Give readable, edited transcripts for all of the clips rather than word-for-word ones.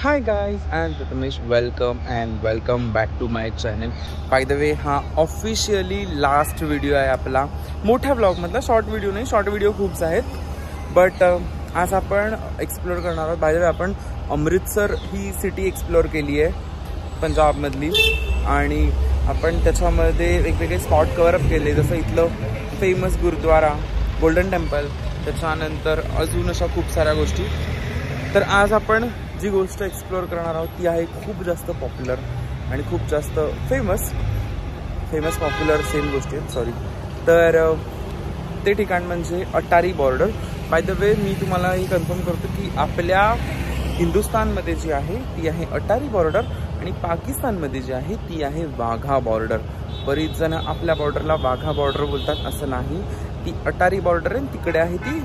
High guys and Prathamesh welcome back to my channel. By the way हा officially last video आहे आपला मोठ्या ब्लॉगमधला. शॉर्ट व्हिडिओ नाही, शॉर्ट व्हिडिओ खूपच आहेत, बट आज आपण एक्सप्लोर करणार आहोत. बाय द वे आपण अमृतसर ही सिटी एक्सप्लोर केली आहे पंजाबमधली, आणि आपण त्याच्यामध्ये वेगवेगळे स्पॉट कवरअप केले, जसं इथलं फेमस गुरुद्वारा, गोल्डन टेम्पल, त्याच्यानंतर अजून अशा खूप साऱ्या गोष्टी. तर आज आपण जी गोष्ट एक्सप्लोर करणार आहोत ती आहे खूप जास्त पॉप्युलर आणि खूप जास्त फेमस पॉप्युलर सेम गोष्टी आहेत, सॉरी. तर ते ठिकाण म्हणजे Attari border. By the way मी तुम्हाला हे कन्फर्म करतो की आपल्या हिंदुस्थानमध्ये जी आहे ती आहे अटारी बॉर्डर, आणि पाकिस्तानमध्ये जी आहे ती आहे वाघा बॉर्डर. बरीच जण आपल्या बॉर्डरला वाघा बॉर्डर बोलतात, असं नाही. ती अटारी बॉर्डर आहे, तिकडे आहे ती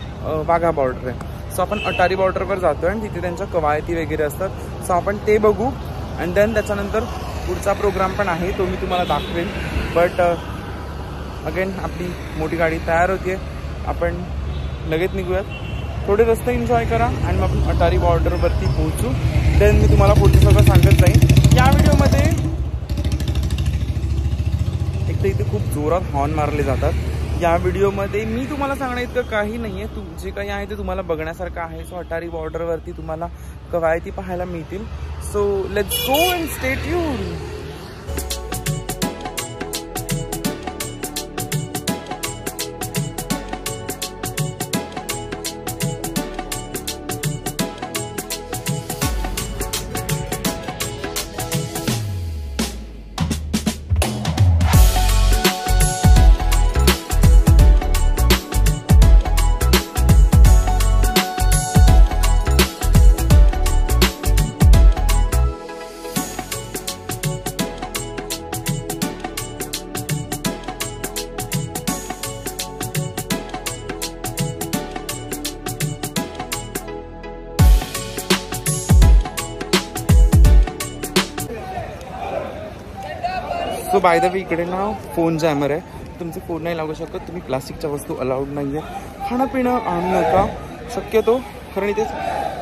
वाघा बॉर्डर आहे. सो आपण अटारी बॉर्डरवर जातो आहे आणि तिथे त्यांच्या कवायती वगैरे असतात. सो आपण ते बघू, अँड देन त्याच्यानंतर पुढचा प्रोग्राम पण आहे, तो मी तुम्हाला दाखवेन. बट अगेन आपली मोठी गाडी तयार होते, आपण लगेच निघूयात. थोडे रस्ते एन्जॉय करा आणि मग आपण अटारी बॉर्डरवरती पोहोचू. देन मी तुम्हाला पुढचं सगळं सांगत जाईन. या व्हिडिओमध्ये एक तर इथे खूप जोरात हॉर्न मारले जातात. या व्हिडिओमध्ये मी तुम्हाला सांगणं इतकं काही नाही आहे, जे काही आहे ते तुम्हाला बघण्यासारखं आहे. सो अटारी बॉर्डरवरती तुम्हाला कवायती पाहायला मिळतील. So let's go and stay tuned. So bye the वे इकडे ना फोन जॅमर आहे, तुमचे फोन नाही लागू शकत. तुम्ही प्लास्टिकच्या वस्तू अलाउड नाही आहे. खाणंपिणं आणू नका शक्यतो, कारण इथे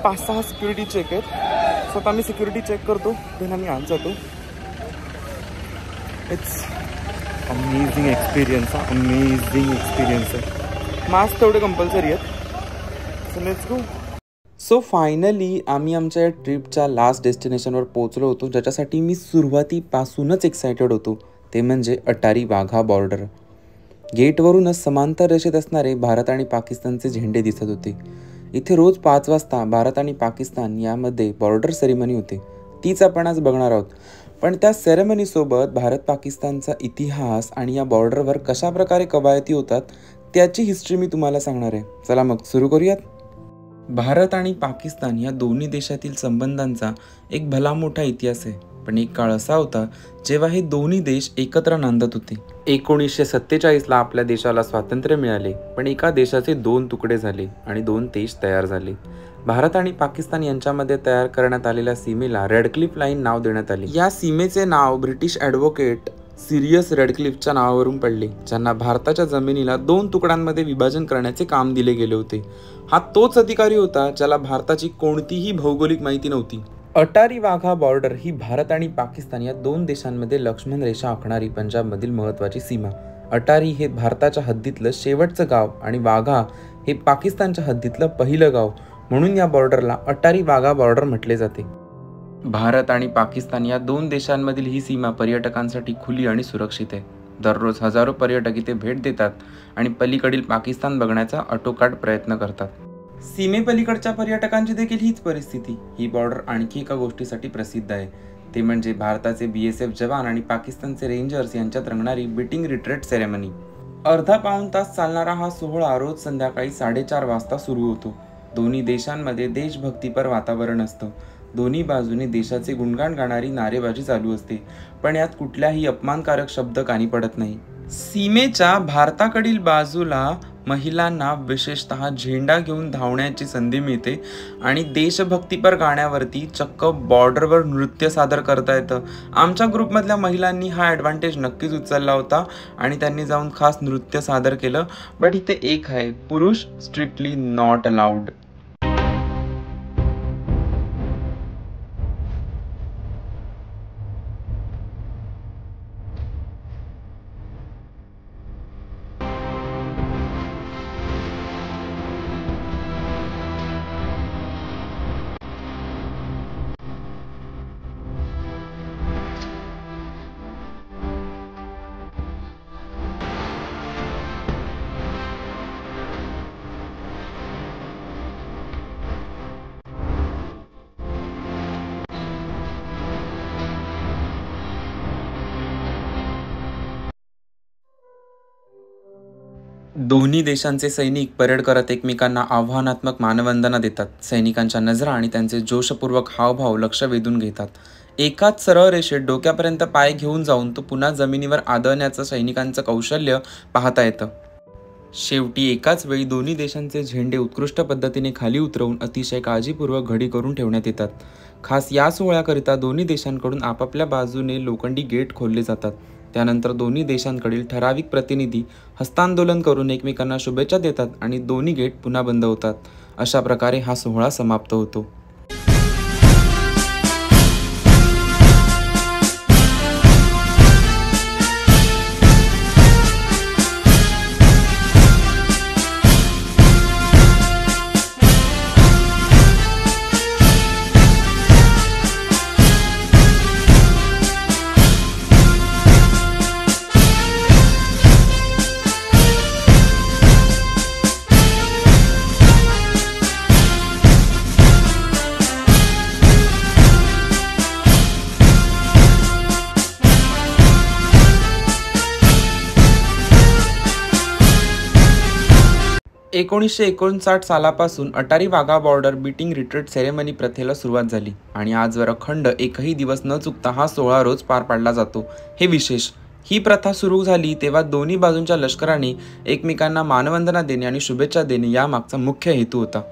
5-6 सिक्युरिटी चेक आहेत. सो आता आम्ही सिक्युरिटी चेक करतो, देन आम्ही आत जातो. इट्स अमेझिंग एक्सपिरियन्स आहे. मास्क तेवढे कंपल्सरी आहेत. So let's go. So finally आम्ही आमच्या या ट्रिपच्या लास्ट डेस्टिनेशनवर पोहोचलो होतो, ज्याच्यासाठी मी सुरुवातीपासूनच एक्सायटेड होतो. ते म्हणजे अटारी वाघा बॉर्डर. गेटवरूनच समांतर रेषेत असणारे भारत आणि पाकिस्तानचे झेंडे दिसत होते. इथे रोज 5 वाजता भारत आणि पाकिस्तान यामध्ये बॉर्डर सेरेमनी होते, तीच आपण आज बघणार आहोत. पण त्या सेरेमनीसोबत भारत पाकिस्तानचा इतिहास आणि या बॉर्डरवर कशा प्रकारे कवायती होतात त्याची हिस्ट्री मी तुम्हाला सांगणार आहे. चला मग सुरू करूयात. भारत आणि पाकिस्तान या दोन्ही देशातील संबंधांचा एक भला मोठा इतिहास आहे. पण एक काळ असा होता जेव्हा हे दोन्ही देश एकत्र नांदत होते. 1947ला आपल्या देशाला स्वातंत्र्य मिळाले, पण एका देशाचे 2 तुकडे झाले आणि 2 देश तयार झाले. भारत आणि पाकिस्तान यांच्यामध्ये तयार करण्यात आलेल्या सीमेला रेडक्लिफ लाईन नाव देण्यात आले. या सीमेचे नाव ब्रिटिश ॲडव्होकेट सिरियस रेडक्लिफच्या नावावरून पडले, ज्यांना भारताच्या जमिनीला 2 तुकड्यांमध्ये विभाजन करण्याचे काम दिले गेले होते. हा तोच अधिकारी होता ज्याला भारताची कोणतीही भौगोलिक माहिती नव्हती. अटारी वाघा बॉर्डर ही भारत आणि पाकिस्तान या 2 देशांमध्ये लक्ष्मण रेषा आखणारी पंजाबमधील महत्त्वाची सीमा. अटारी हे भारताच्या हद्दीतलं शेवटचं गाव आणि वाघा हे पाकिस्तानच्या हद्दीतलं पहिलं गाव, म्हणून या बॉर्डरला अटारी वाघा बॉर्डर म्हटले जाते. भारत आणि पाकिस्तान या 2 देशांमधील ही सीमा पर्यटकांसाठी खुली आणि सुरक्षित आहे. दररोज हजारो पर्यटक इथे भेट देतात आणि पलीकडील पाकिस्तान बघण्याचा आटोकाट प्रयत्न करतात. सीमेपलीकडच्या पर्यटकांची देखील हीच परिस्थिती. ही बॉर्डर आणखी एका गोष्टीसाठी प्रसिद्ध आहे, ते म्हणजे भारताचे BSF जवान आणि पाकिस्तानचे रेंजर्स यांच्यात रंगणारी बीटिंग रिट्रीट सेरेमनी. अर्धा पाऊण तास चालणारा हा सोहळा रोज संध्याकाळी 4:30 वाजता सुरू होतो. दोन्ही देशांमध्ये देशभक्तीपर वातावरण असतं. दोन्ही बाजूने देशाचे गुणगान गाणारी नारेबाजी चालू असते, पण यात कुठल्याही अपमानकारक शब्द कानी पडत नाही. सीमेच्या भारताकडील बाजूला महिलांना विशेषतः झेंडा घेऊन धावण्याची संधी मिळते आणि देशभक्तीपर गाण्यावरती चक्क बॉर्डरवर नृत्य सादर करता येतं. आमच्या ग्रुपमधल्या महिलांनी हा ॲडव्हान्टेज नक्कीच उचलला होता आणि त्यांनी जाऊन खास नृत्य सादर केलं. बट इथे एक आहे, पुरुष स्ट्रिक्टली नॉट अलाउड. दोन्ही देशांचे सैनिक परेड करत एकमेकांना आव्हानात्मक मानवंदना देतात. सैनिकांच्या नजरा आणि त्यांचे जोशपूर्वक हावभाव लक्ष वेधून घेतात. एकाच सरळ रेषेत डोक्यापर्यंत पाय घेऊन जाऊन तो पुन्हा जमिनीवर आदळण्याचं सैनिकांचं कौशल्य पाहता येतं. शेवटी एकाच वेळी दोन्ही देशांचे झेंडे उत्कृष्ट पद्धतीने खाली उतरवून अतिशय काळजीपूर्वक घडी करून ठेवण्यात येतात. खास या सोहळ्याकरिता दोन्ही देशांकडून आपापल्या बाजूने लोखंडी गेट खोलले जातात. त्यानंतर दोन्ही देशांकडील ठराविक प्रतिनिधी हस्तांदोलन करून एकमेकांना शुभेच्छा देतात आणि दोन्ही गेट पुन्हा बंद होतात. अशा प्रकारे हा सोहळा समाप्त होतो. – 1959 सालापासून Attari Wagah border beating retreat ceremony प्रथेला सुरुवात झाली आणि आजवर अखंड एकही दिवस न चुकता हा सोहळा रोज पार पाडला जातो. हे विशेष. ही प्रथा सुरू झाली तेव्हा दोन्ही बाजूंच्या लष्कराने एकमेकांना मानवंदना देणे आणि शुभेच्छा देणे यामागचा मुख्य हेतू होता.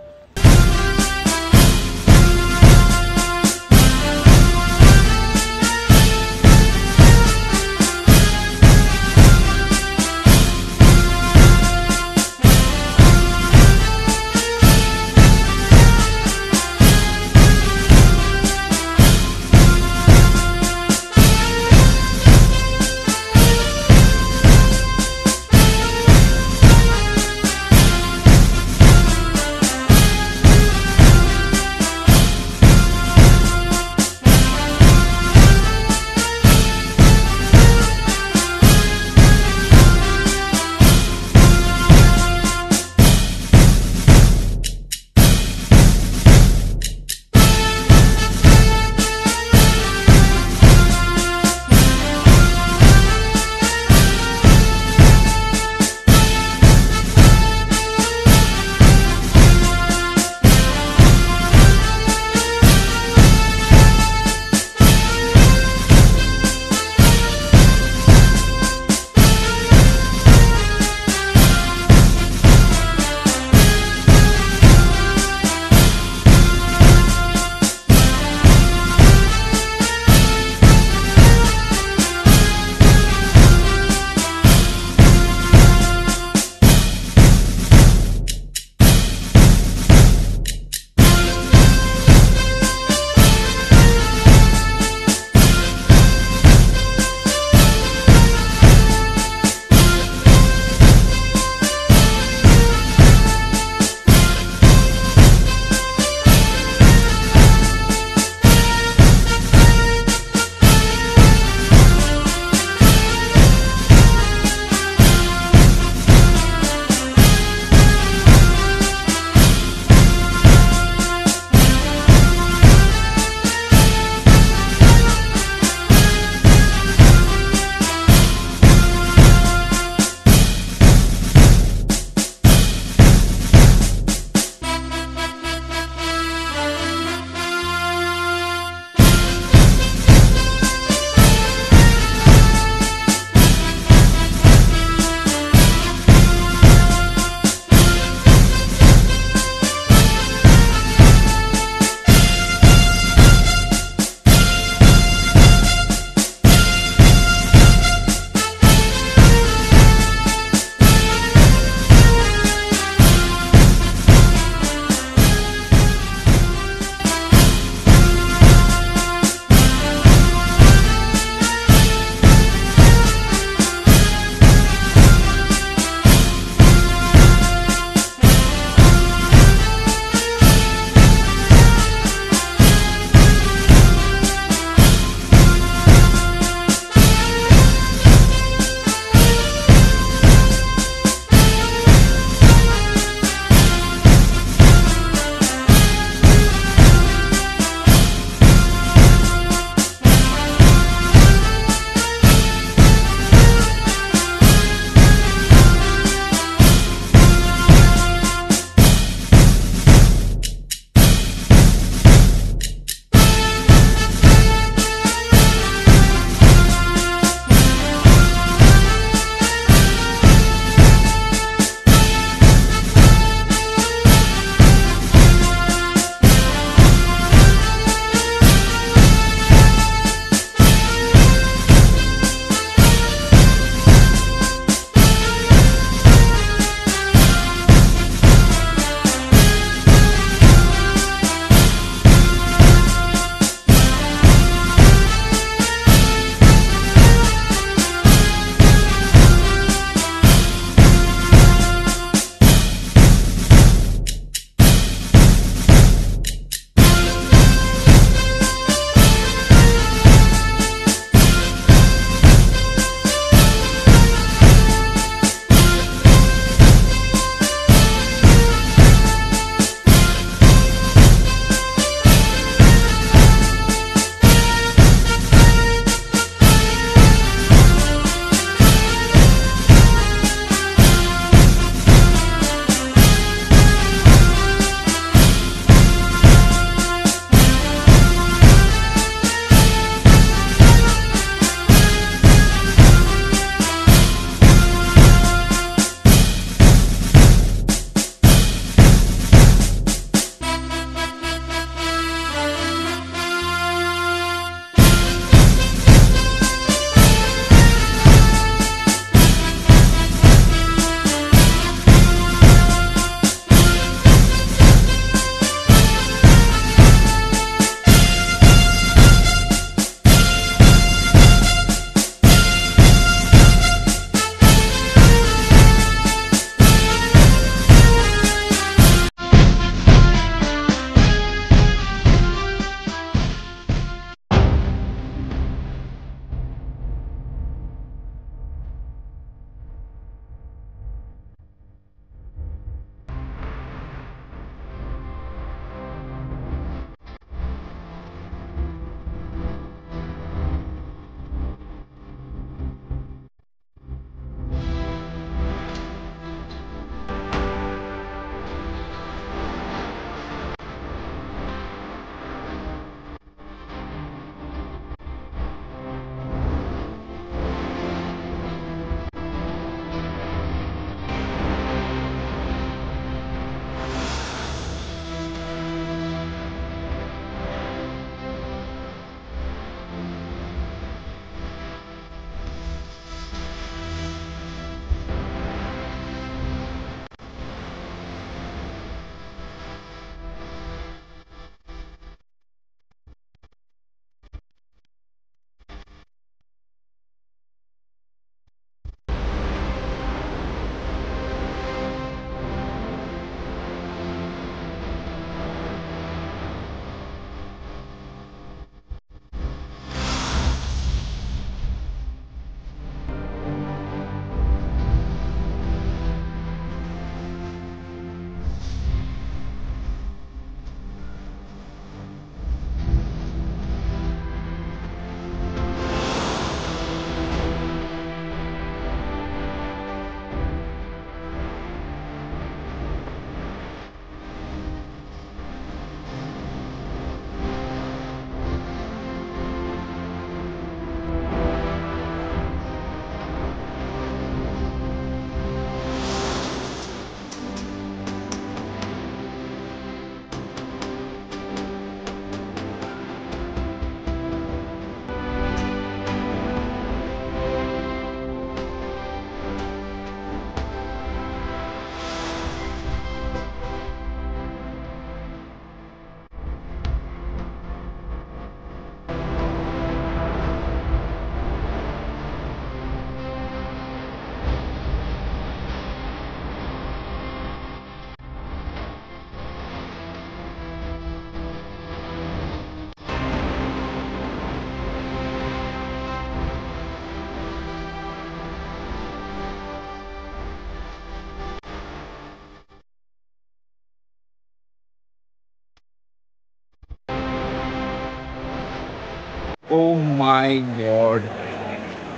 Oh my god,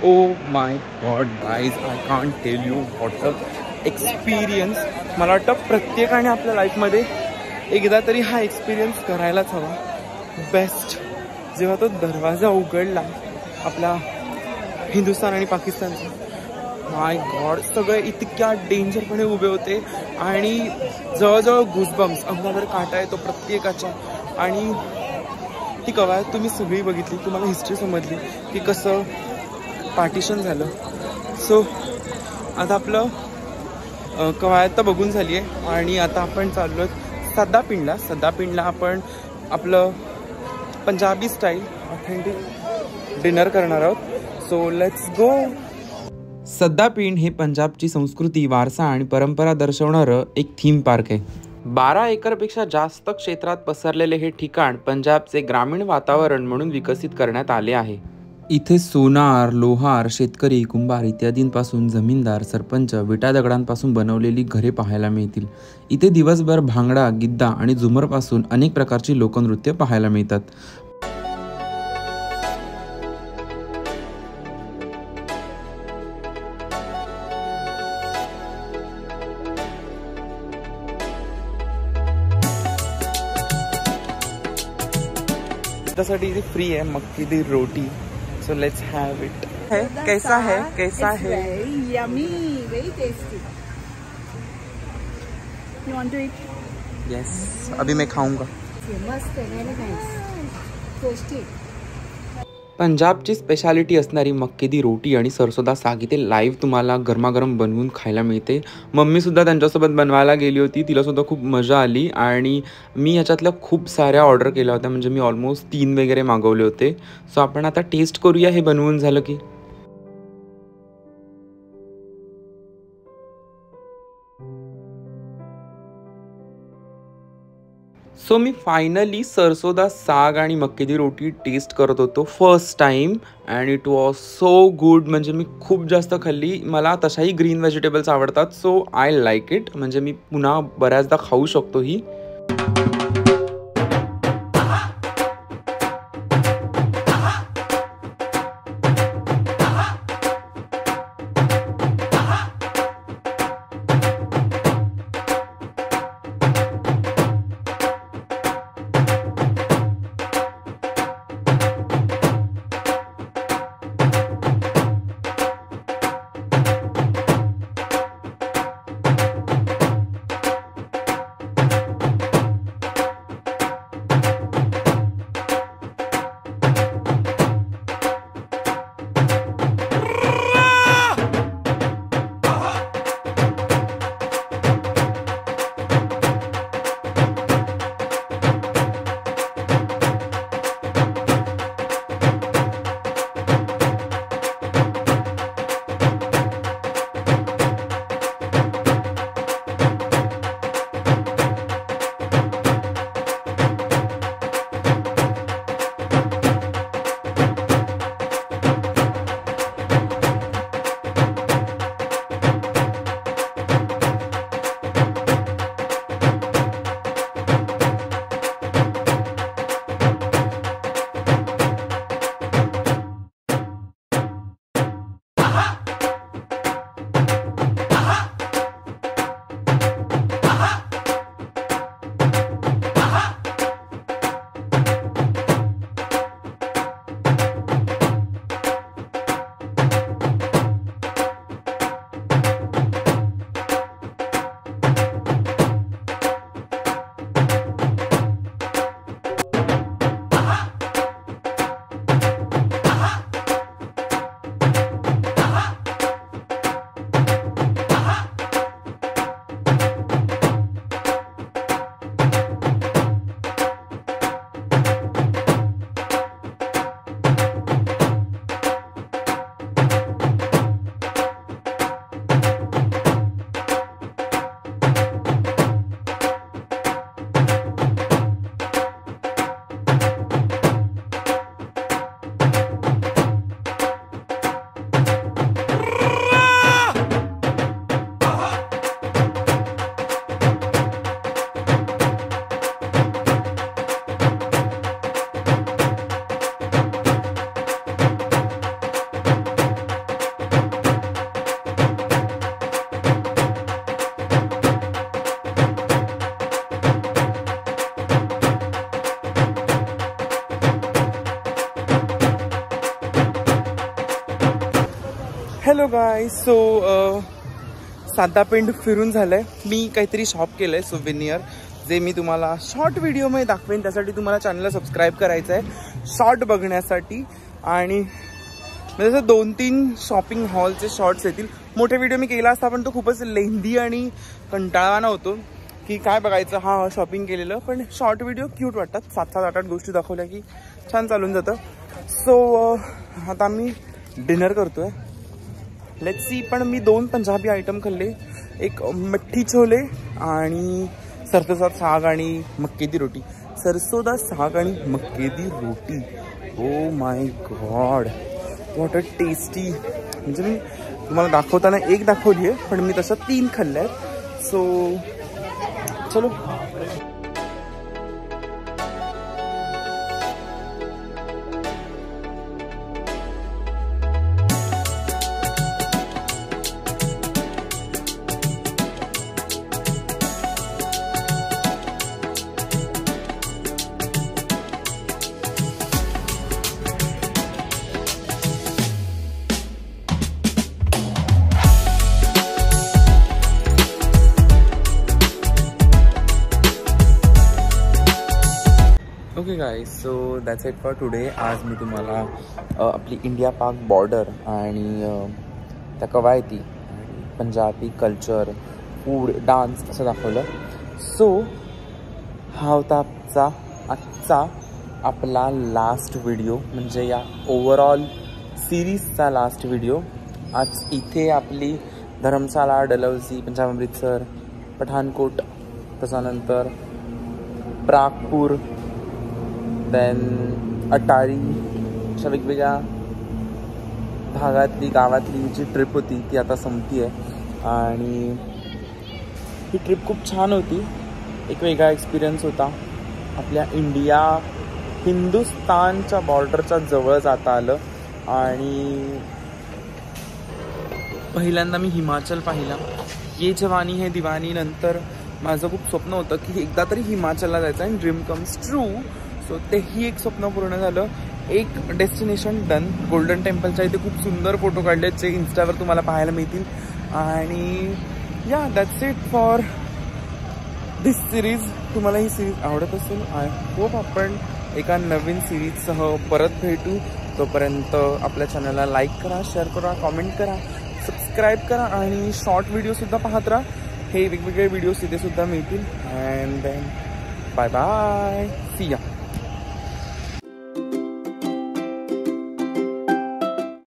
oh my god guys, I can't tell you what a experience. मला वाटतं प्रत्येकाने आपल्या लाईफमध्ये एकदा तरी हा एक्सपिरियन्स करायलाच हवा. बेस्ट. जेव्हा तो दरवाजा उघडला आपला हिंदुस्थान आणि पाकिस्तानचा, माय गॉड, सगळे इतक्या डेंजरपणे उभे होते आणि जवळजवळ गुजबम्स, अंगावर काटा येतो प्रत्येकाच्या. आणि ती कवायत तुम्ही सगळी बघितली, तुम्हाला हिस्ट्री समजली की कसं पार्टिशन झालं. सो आता आपलं कवायत तर बघून झाली आहे आणि आता आपण चाललो सदापिंडला. सदापिंडला आपण आपलं पंजाबी स्टाईल ऑथेंटिक डिनर करणार आहोत. So let's go. सदापिंड हे पंजाबची संस्कृती, वारसा आणि परंपरा दर्शवणारं एक थीम पार्क आहे. 12 एकरपेक्षा जास्त क्षेत्रात पसरलेले हे ठिकाण पंजाबचे ग्रामीण वातावरण म्हणून विकसित करण्यात आले आहे. इथे सोनार, लोहार, शेतकरी, कुंभार इत्यादींपासून जमीनदार, सरपंच, विटा दगडांपासून बनवलेली घरे पाहायला मिळतील. इथे दिवसभर भांगडा, गिद्दा आणि झुमरपासून अनेक प्रकारची लोकनृत्य पाहायला मिळतात. त्यासाठी इथे फ्री आहे makki di roti. So let's have it. कैसा है, कैसा है? Yummy, very tasty. You want to eat? Yes, अभी मैं खाऊंगा. मस्त आहे, very nice, tasty. पंजाबची स्पेशालिटी असणारी मक्की दी रोटी आणि सरसोदा साग इथे लाईव्ह तुम्हाला गरमागरम बनवून खायला मिळते. मम्मीसुद्धा त्यांच्यासोबत बनवायला गेली होती, तिलासुद्धा खूप मजा आली. आणि मी ह्याच्यातल्या खूप साऱ्या ऑर्डर केल्या होत्या, म्हणजे मी ऑलमोस्ट 3 वगैरे मागवले होते. सो आपण आता टेस्ट करूया हे बनवून झालं की. सो मी फायनली सरसोदा साग आणि मक्की दी रोटी टेस्ट करत होतो first time and it was so good. म्हणजे मी खूप जास्त खाल्ली. मला तशाही ग्रीन व्हेजिटेबल्स आवडतात, सो आय लाईक इट. म्हणजे मी पुन्हा बऱ्याचदा खाऊ शकतो ही. Hello guys. सो साधा पिंड फिरून झालंय. मी काहीतरी शॉप केलंय सोव्हेनियर, जे मी तुम्हाला शॉर्ट व्हिडिओमध्ये दाखवेन. त्यासाठी तुम्हाला चॅनलला सबस्क्राईब करायचं आहे शॉर्ट बघण्यासाठी. आणि जसं 2-3 शॉपिंग हॉलचे शॉर्ट्स येतील. मोठे व्हिडिओ मी केला असता पण तो खूपच लेंदी आणि कंटाळवाणा होतो की काय बघायचं हा शॉपिंग केलेलं. पण शॉर्ट व्हिडिओ क्यूट वाटतात. 7-8 गोष्टी दाखवल्या की छान चालून जातं. सो आता आम्ही डिनर करतोय. Let's see. पण मी 2 पंजाबी आयटम खाल्ले. एक मट्ठी छोले आणि सरसों साग आणि मक्के दी रोटी. सरसों दा साग आणि makke di roti. Oh my god, what a tasty. म्हणजे मी तुम्हाला दाखवताना एक दाखवली आहे पण मी तसं 3 खाल्ल्या आहेत. सो चलो. Okay guys, so that's it for today. आज मी तुम्हाला आपली इंडिया पाक बॉर्डर आणि त्या कवायती आणि पंजाबी कल्चर, फूड, डान्स असं दाखवलं. सो हा होता आजचा आपला लास्ट व्हिडिओ, म्हणजे या ओव्हरऑल सिरीजचा लास्ट व्हिडिओ. आज इथे आपली धर्मशाला, डलहौसी, पंजाब अमृतसर, पठाणकोट, त्याच्यानंतर प्रागपूर, देन अटारी, अशा वेगवेगळ्या भागातली गावातली जी ट्रिप होती ती आता संपती आहे. आणि ही ट्रिप खूप छान होती. एक वेगळा एक्सपिरियन्स होता. आपल्या हिंदुस्थानच्या बॉर्डरच्या जवळ जाता आलं. आणि पहिल्यांदा मी हिमाचल पाहिला. ये जवानी है दिवानी नंतर माझं खूप स्वप्न होतं की एकदा तरी हिमाचलला जायचं आणि ड्रीम कम्स ट्रू. सो तेही एक स्वप्न पूर्ण झालं. एक डेस्टिनेशन डन. गोल्डन टेम्पलच्या इथे खूप सुंदर फोटो काढले जे इन्स्टावर तुम्हाला पाहायला मिळतील. आणि या that's it for this series. तुम्हाला ही सिरीज आवडत असेल. आय होप आपण एका नवीन सिरीजसह परत भेटू. तोपर्यंत आपल्या चॅनलला लाईक करा, शेअर करा, कॉमेंट करा, सबस्क्राईब करा आणि शॉर्ट व्हिडिओसुद्धा पाहत राहा. हे वेगवेगळे व्हिडिओज तिथे सुद्धा मिळतील. And then bye bye, see या.